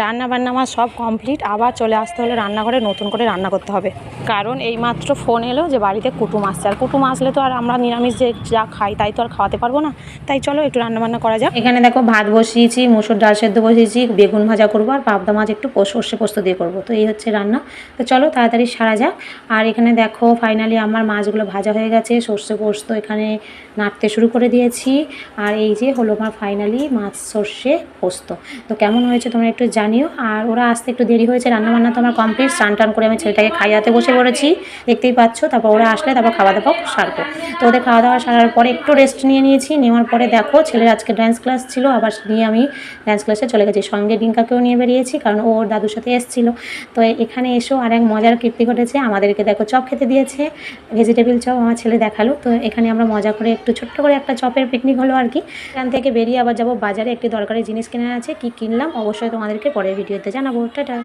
রান্না বান্না আমার সব কমপ্লিট। আবার চলে আসতে হলে রান্নাঘরে নতুন করে রান্না করতে হবে, কারণ এইমাত্র ফোন এলো যে বাড়িতে কুটুম আসছে। আর কুটুম আসলে তো আর আমরা নিরামিষ যে যা খাই তাই তো আর খাওয়াতে পারবো না। তাই চলো একটু রান্নাবান্না করা যাক। এখানে দেখো ভাত বসিয়েছি, মুসুর ডাল সেদ্ধ বসিয়েছি, বেগুন ভাজা করবো আর পাবদা মাছ একটু সর্ষে পোস্ত দিয়ে করবো। তো এই হচ্ছে রান্না। তো চলো তাড়াতাড়ি সারা যাক। আর এখানে দেখো ফাইনালি আমার মাছগুলো ভাজা হয়ে গেছে, সর্ষে পোস্ত এখানে নাড়তে শুরু করে দিয়েছি। আর এই যে হলো আমার ফাইনালি মাছ সর্ষে পোস্ত। তো কেমন হয়েছে তোমরা একটু জানিও। আর ওরা আসতে একটু দেরি হয়েছে, রান্নাবান্না তো আমার কমপ্লিট। স্নান টান করে আমি ছেলেটাকে খাইয়াতে বসে পড়েছি, দেখতেই পাচ্ছ। তারপর ওরা আসলে তারপর খাওয়া দাওয়া সারবো। তো ওদের খাওয়া দাওয়া সারার পরে একটু রেস্ট নিয়েছি। নেওয়ার পরে দেখো ছেলের আজকে ডান্স ক্লাস ছিল, আবার নিয়ে আমি ডান্স ক্লাসে চলে গেছি। সঙ্গে ডিঙ্কাকেও নিয়ে বেরিয়েছি, কারণ ওর দাদুর সাথে এসেছিল। তো এখানে এসেও আর এক মজার কীর্তি ঘটেছে, আমাদেরকে দেখো চপ খেতে দিয়েছে, ভেজিটেবিল চপ আমার ছেলে দেখালো। তো এখানে আমরা মজা করে একটু ছোট্ট করে একটা চপের পিকনিক হলো আর কি। এখান থেকে বেরিয়ে আবার যাবো বাজারে, একটি দরকারি জিনিস কেনার আছে। কি কিনলাম অবশ্যই তোমাদেরকে পরের ভিডিওতে জানাবো। টাটা।